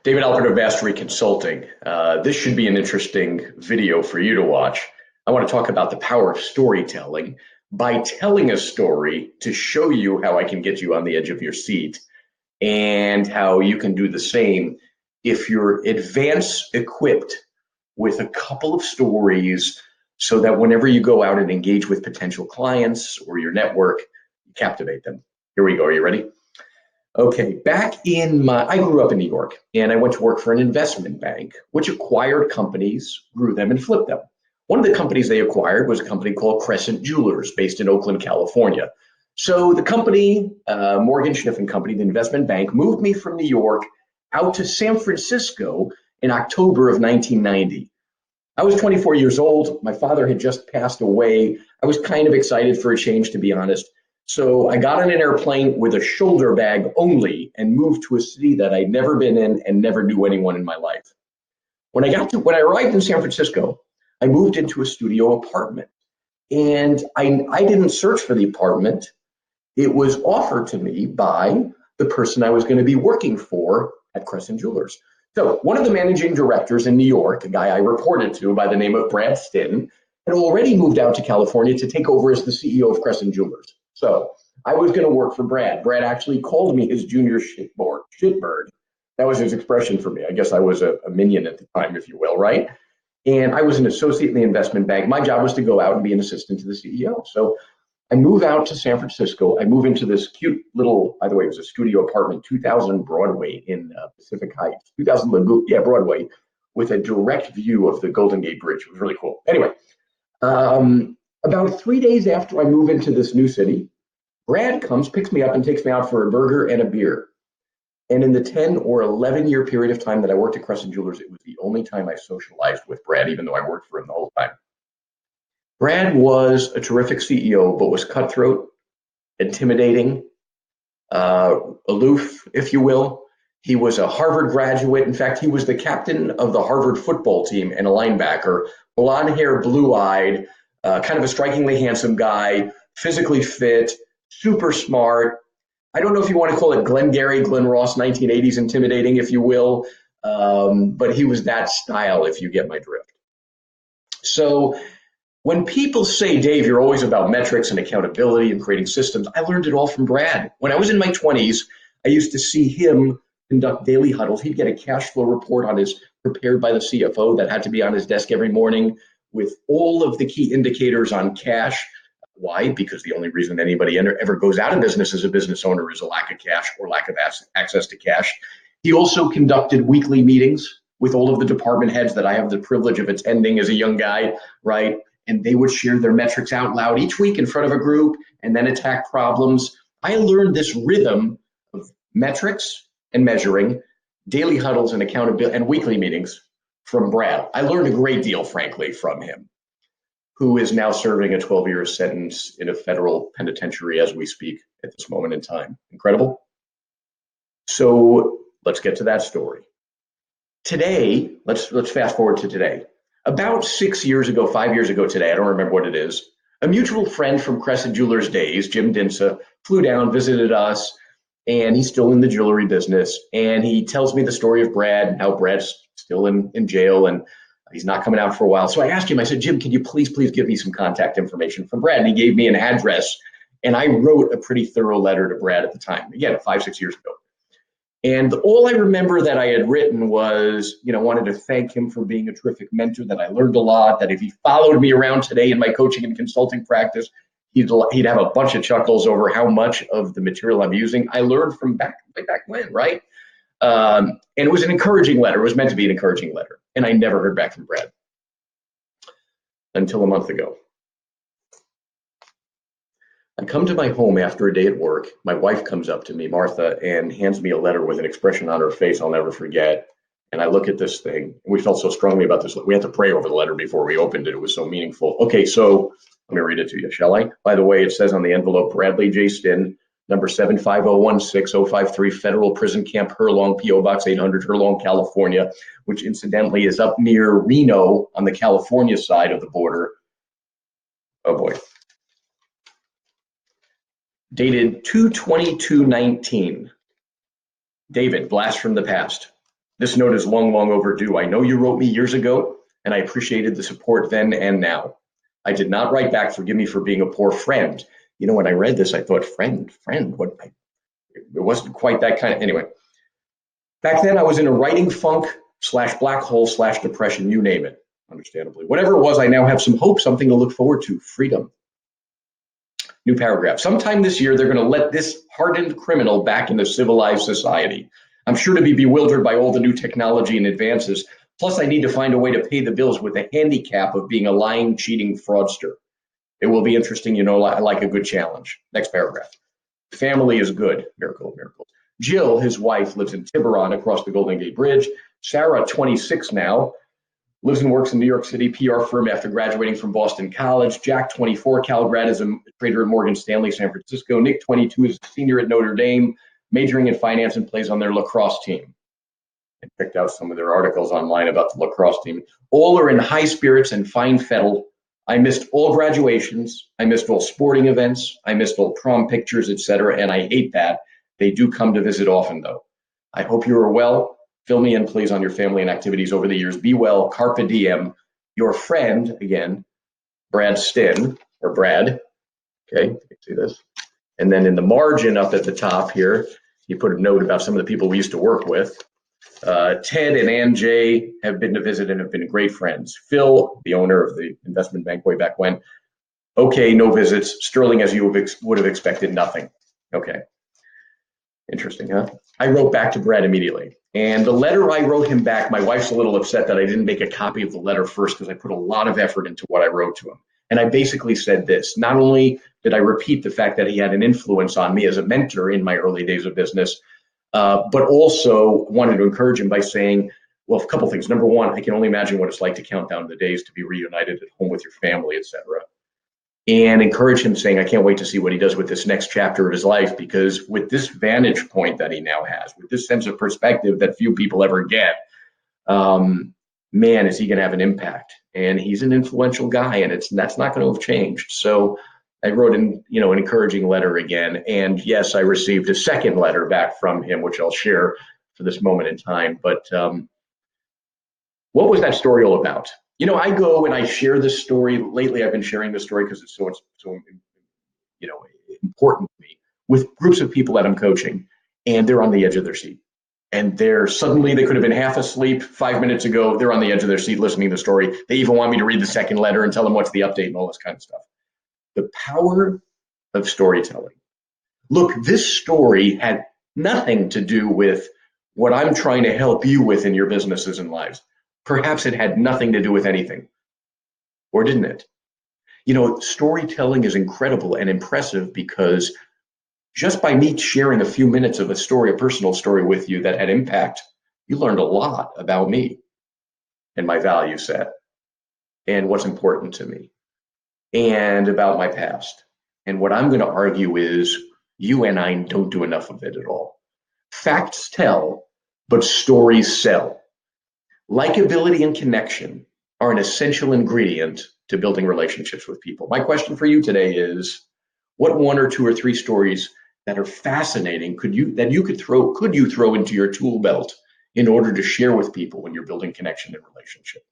David Alpert of Mastery Consulting. This should be an interesting video for you to watch. I want to talk about the power of storytelling by telling a story to show you how I can get you on the edge of your seat and how you can do the same if you're advanced equipped with a couple of stories so that whenever you go out and engage with potential clients or your network, you captivate them. Here we go. Are you ready? Okay, I grew up in New York and I went to work for an investment bank, which acquired companies, grew them, and flipped them. One of the companies they acquired was a company called Crescent Jewelers based in Oakland, California. So the company, Morgan Schniffen Company, the investment bank, moved me from New York out to San Francisco in October of 1990. I was 24 years old. My father had just passed away. I was kind of excited for a change, to be honest. So I got on an airplane with a shoulder bag only and moved to a city that I'd never been in and never knew anyone in my life. When I arrived in San Francisco, I moved into a studio apartment. And I didn't search for the apartment. It was offered to me by the person I was going to be working for at Crescent Jewelers. So one of the managing directors in New York, a guy I reported to by the name of Brad Stinn, had already moved out to California to take over as the CEO of Crescent Jewelers. So I was going to work for Brad. Brad actually called me his junior shitbird. That was his expression for me. I guess I was a minion at the time, if you will, right? And I was an associate in the investment bank. My job was to go out and be an assistant to the CEO. So I move out to San Francisco. I move into this cute little, by the way, it was a studio apartment, 2000 Broadway in Pacific Heights, 2000 Broadway, with a direct view of the Golden Gate Bridge. It was really cool. Anyway, about 3 days after I move into this new city, Brad comes, picks me up, and takes me out for a burger and a beer. And in the 10 or 11-year period of time that I worked at Crescent Jewelers, it was the only time I socialized with Brad, even though I worked for him the whole time. Brad was a terrific CEO, but was cutthroat, intimidating, aloof, if you will. He was a Harvard graduate. In fact, he was the captain of the Harvard football team and a linebacker, blonde hair, blue-eyed, kind of a strikingly handsome guy, physically fit, super smart. I don't know if you want to call it Glengarry Glen Ross 1980s intimidating, if you will, but he was that style, if you get my drift. So when people say, Dave, you're always about metrics and accountability and creating systems, I learned it all from Brad. When I was in my 20s, I used to see him conduct daily huddles. He'd get a cash flow report prepared by the CFO that had to be on his desk every morning with all of the key indicators on cash. Why? Because the only reason anybody ever goes out of business as a business owner is a lack of cash or lack of access to cash. He also conducted weekly meetings with all of the department heads that I have the privilege of attending as a young guy, right? And they would share their metrics out loud each week in front of a group and then attack problems. I learned this rhythm of metrics and measuring, daily huddles and accountability and weekly meetings from Brad. I learned a great deal, frankly, from him, who is now serving a 12-year sentence in a federal penitentiary as we speak at this moment in time. Incredible. So let's get to that story. Today, let's fast forward to today. About 6 years ago, 5 years ago today, I don't remember what it is, a mutual friend from Crescent Jewelers days, Jim Dinsa, flew down, visited us, and he's still in the jewelry business. And he tells me the story of Brad and how Brad's still in jail and he's not coming out for a while. So I asked him, I said, Jim, can you please give me some contact information from Brad? And he gave me an address. And I wrote a pretty thorough letter to Brad at the time, again, 5, 6 years ago. And all I remember that I had written was, wanted to thank him for being a terrific mentor, that I learned a lot, that if he followed me around today in my coaching and consulting practice, he'd have a bunch of chuckles over how much of the material I'm using I learned from back when, right? And it was an encouraging letter. It was meant to be an encouraging letter. And I never heard back from Brad until a month ago. I come to my home after a day at work. My wife comes up to me, Martha, and hands me a letter with an expression on her face I'll never forget. And I look at this thing, and we felt so strongly about this. We had to pray over the letter before we opened it. It was so meaningful. Okay, so let me read it to you, shall I? By the way, it says on the envelope, Bradley J. Stinn, number 75016-053, Federal Prison Camp, Herlong, P.O. Box 800, Herlong, California, which incidentally is up near Reno on the California side of the border. Oh boy. Dated 2/22/19. David, blast from the past. This note is long, long overdue. I know you wrote me years ago, and I appreciated the support then and now. I did not write back. Forgive me for being a poor friend. You know, when I read this, I thought, friend, what? It wasn't quite that kind of, anyway. Back then, I was in a writing funk slash black hole slash depression, you name it, understandably. Whatever it was, I now have some hope, something to look forward to, freedom. New paragraph. Sometime this year, they're going to let this hardened criminal back into civilized society. I'm sure to be bewildered by all the new technology and advances. Plus, I need to find a way to pay the bills with the handicap of being a lying, cheating fraudster. It will be interesting, you know, I like a good challenge. Next paragraph. Family is good. Miracle of miracles. Jill, his wife, lives in Tiburon across the Golden Gate Bridge. Sarah, 26 now, lives and works in New York City PR firm after graduating from Boston College. Jack, 24, Cal grad, is a trader at Morgan Stanley, San Francisco. Nick, 22, is a senior at Notre Dame, majoring in finance and plays on their lacrosse team. I picked out some of their articles online about the lacrosse team. All are in high spirits and fine fettle. I missed all graduations. I missed all sporting events. I missed all prom pictures, etc. And I hate that. They do come to visit often, though. I hope you are well. Fill me in, please, on your family and activities over the years. Be well. Carpe diem. Your friend, again, Brad Stinn, or Brad. Okay, you can see this. And then in the margin up at the top here, he put a note about some of the people we used to work with. Ted and Ann Jay have been to visit and have been great friends. Phil, the owner of the investment bank way back when, okay, no visits. Sterling, as you would have expected, nothing. Okay. Interesting, huh? I wrote back to Brad immediately. And the letter I wrote him back, my wife's a little upset that I didn't make a copy of the letter first because I put a lot of effort into what I wrote to him. And I basically said this: not only did I repeat the fact that he had an influence on me as a mentor in my early days of business, but also wanted to encourage him by saying, well, a couple things. Number one, I can only imagine what it's like to count down the days to be reunited at home with your family, etc. And encourage him, saying, I can't wait to see what he does with this next chapter of his life, because with this vantage point that he now has, with this sense of perspective that few people ever get, man, is he going to have an impact. And he's an influential guy, and that's not going to have changed. So I wrote an encouraging letter again. And yes, I received a second letter back from him, which I'll share for this moment in time. But what was that story all about? I go and I share this story. Lately, I've been sharing this story because it's so important to me, with groups of people that I'm coaching, and they're on the edge of their seat. And they could have been half asleep 5 minutes ago. They're on the edge of their seat listening to the story. They even want me to read the second letter and tell them what's the update and all this kind of stuff. The power of storytelling. Look, this story had nothing to do with what I'm trying to help you with in your businesses and lives. Perhaps it had nothing to do with anything, or didn't it? Storytelling is incredible and impressive because just by me sharing a few minutes of a personal story with you that had impact, you learned a lot about me and my value set and what's important to me and about my past. And what I'm going to argue is you and I don't do enough of it at all. Facts tell, but stories sell. Likability and connection are an essential ingredient to building relationships with people. My question for you today is, what one or two or three stories that are fascinating could you throw into your tool belt in order to share with people when you're building connection and relationship?